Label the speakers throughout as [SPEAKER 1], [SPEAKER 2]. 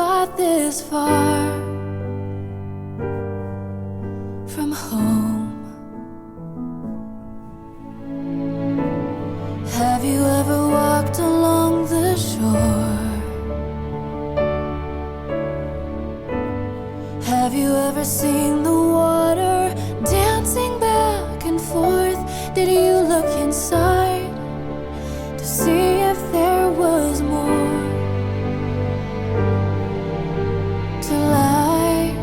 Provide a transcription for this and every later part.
[SPEAKER 1] got this far from home? Have you ever walked along the shore? Have you ever seen the water dancing back and forth? Did you look inside to see if there was more to life?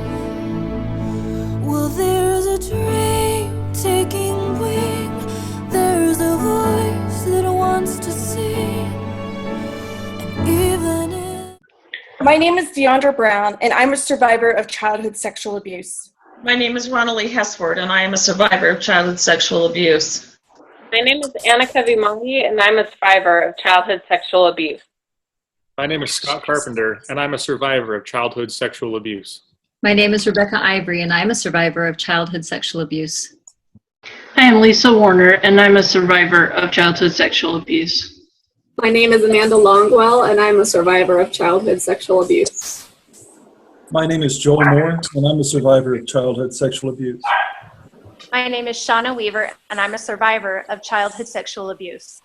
[SPEAKER 1] Well, there's a dream taking wing. There's a voice that wants to sing. And even if...
[SPEAKER 2] My name is Deandra Brown, and I'm a survivor of childhood sexual abuse.
[SPEAKER 3] My name is Ronnalee Hesford, and I am a survivor of childhood sexual abuse.
[SPEAKER 4] My name is Annika Vimongi, and I'm a survivor of childhood sexual abuse.
[SPEAKER 5] My name is Scott Carpenter, and I'm a survivor of childhood sexual abuse.
[SPEAKER 6] My name is Rebecca Ivory, and I'm a survivor of childhood sexual abuse.
[SPEAKER 7] I am Lisa Warner, and I'm a survivor of childhood sexual abuse.
[SPEAKER 8] My name is Amanda Longwell, and I'm a survivor of childhood sexual abuse.
[SPEAKER 9] My name is Joel Moore, and I'm a survivor of childhood sexual abuse.
[SPEAKER 10] My name is Shauna Weaver, and I'm a survivor of childhood sexual abuse.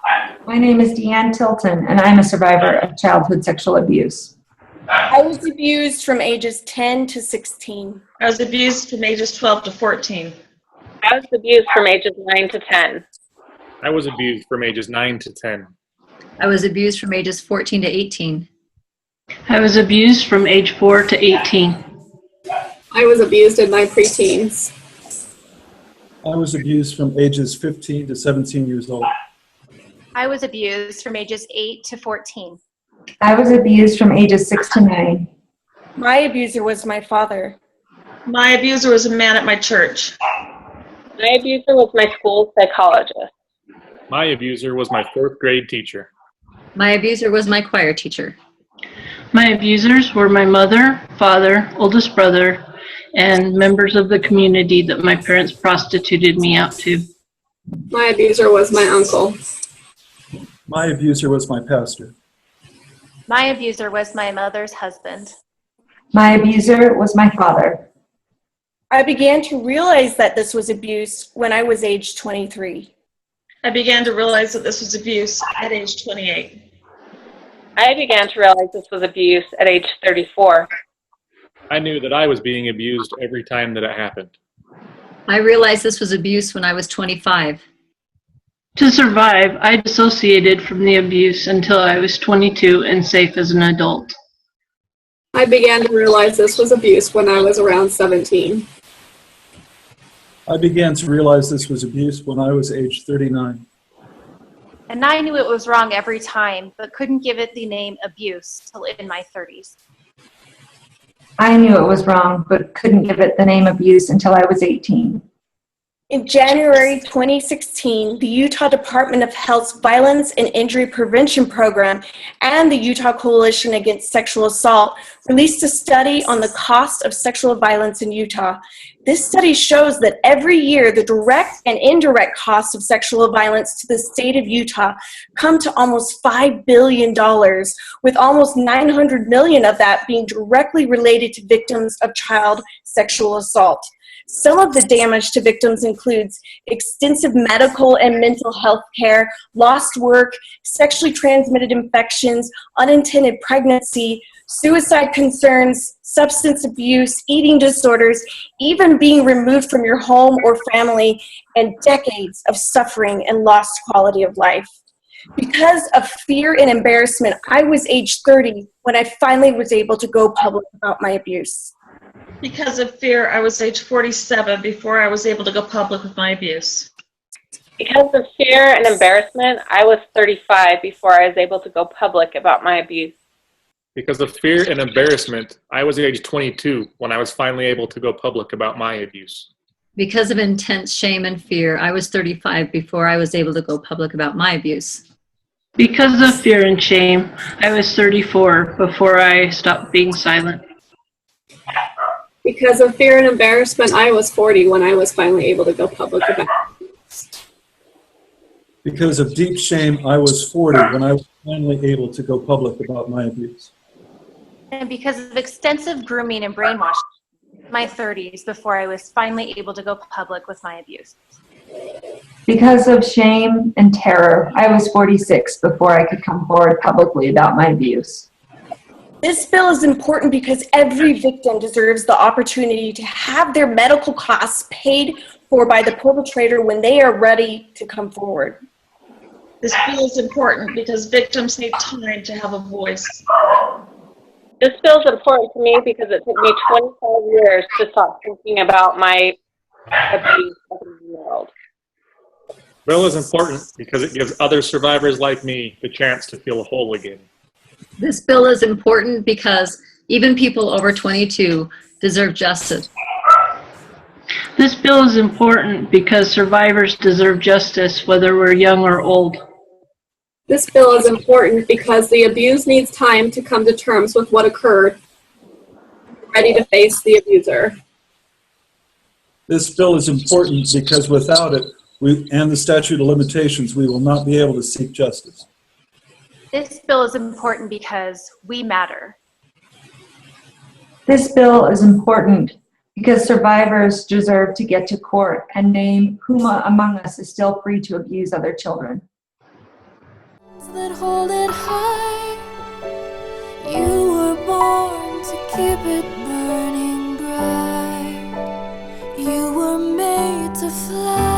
[SPEAKER 11] My name is Deanne Tilton, and I'm a survivor of childhood sexual abuse.
[SPEAKER 2] I was abused from ages 10 to 16.
[SPEAKER 3] I was abused from ages 12 to 14.
[SPEAKER 4] I was abused from ages 9 to 10.
[SPEAKER 5] I was abused from ages 9 to 10.
[SPEAKER 6] I was abused from ages 14 to 18.
[SPEAKER 7] I was abused from age 4 to 18.
[SPEAKER 8] I was abused in my preteens.
[SPEAKER 9] I was abused from ages 15 to 17 years old.
[SPEAKER 10] I was abused from ages 8 to 14.
[SPEAKER 11] I was abused from ages 6 to 9.
[SPEAKER 2] My abuser was my father.
[SPEAKER 3] My abuser was a man at my church.
[SPEAKER 4] My abuser was my school psychologist.
[SPEAKER 5] My abuser was my 4th grade teacher.
[SPEAKER 6] My abuser was my choir teacher.
[SPEAKER 7] My abusers were my mother, father, oldest brother, and members of the community that my parents prostituted me out to.
[SPEAKER 8] My abuser was my uncle.
[SPEAKER 9] My abuser was my pastor.
[SPEAKER 10] My abuser was my mother's husband.
[SPEAKER 11] My abuser was my father.
[SPEAKER 2] I began to realize that this was abuse when I was age 23.
[SPEAKER 3] I began to realize that this was abuse at age 28.
[SPEAKER 4] I began to realize this was abuse at age 34.
[SPEAKER 5] I knew that I was being abused every time that it happened.
[SPEAKER 6] I realized this was abuse when I was 25.
[SPEAKER 7] To survive, I dissociated from the abuse until I was 22 and safe as an adult.
[SPEAKER 8] I began to realize this was abuse when I was around 17.
[SPEAKER 9] I began to realize this was abuse when I was age 39.
[SPEAKER 10] And I knew it was wrong every time, but couldn't give it the name abuse till in my 30s.
[SPEAKER 11] I knew it was wrong, but couldn't give it the name abuse until I was 18.
[SPEAKER 2] In January 2016, the Utah Department of Health's Violence and Injury Prevention Program and the Utah Coalition Against Sexual Assault released a study on the cost of sexual violence in Utah. This study shows that every year the direct and indirect costs of sexual violence to the state of Utah come to almost $5 billion, with almost $900 million of that being directly related to victims of child sexual assault. Some of the damage to victims includes extensive medical and mental health care, lost work, sexually transmitted infections, unintended pregnancy, suicide concerns, substance abuse, eating disorders, even being removed from your home or family, and decades of suffering and lost quality of life. Because of fear and embarrassment, I was age 30 when I finally was able to go public about my abuse.
[SPEAKER 3] Because of fear, I was age 47 before I was able to go public with my abuse.
[SPEAKER 4] Because of fear and embarrassment, I was 35 before I was able to go public about my abuse.
[SPEAKER 5] Because of fear and embarrassment, I was age 22 when I was finally able to go public about my abuse.
[SPEAKER 6] Because of intense shame and fear, I was 35 before I was able to go public about my abuse.
[SPEAKER 7] Because of fear and shame, I was 34 before I stopped being silent.
[SPEAKER 8] Because of fear and embarrassment, I was 40 when I was finally able to go public about it.
[SPEAKER 9] Because of deep shame, I was 40 when I was finally able to go public about my abuse.
[SPEAKER 10] and because of extensive grooming and brainwashing in my 30s before I was finally able to go public with my abuse.
[SPEAKER 11] Because of shame and terror, I was 46 before I could come forward publicly about my abuse.
[SPEAKER 2] This bill is important because every victim deserves the opportunity to have their medical costs paid for by the perpetrator when they are ready to come forward.
[SPEAKER 3] This bill is important because victims need time to have a voice.
[SPEAKER 4] This bill is important to me because it took me 25 years to stop thinking about my abuse as a year-old.
[SPEAKER 5] Bill is important because it gives other survivors like me the chance to feel whole again.
[SPEAKER 6] This bill is important because even people over 22 deserve justice.
[SPEAKER 7] This bill is important because survivors deserve justice whether we're young or old.
[SPEAKER 8] This bill is important because the abused needs time to come to terms with what occurred, ready to face the abuser.
[SPEAKER 9] This bill is important because without it, and the statute of limitations, we will not be able to seek justice.
[SPEAKER 10] This bill is important because we matter.
[SPEAKER 11] This bill is important because survivors deserve to get to court and name whom among us is still free to abuse other children.
[SPEAKER 1] That hold it high. You were born to keep it burning bright. You were made to fly.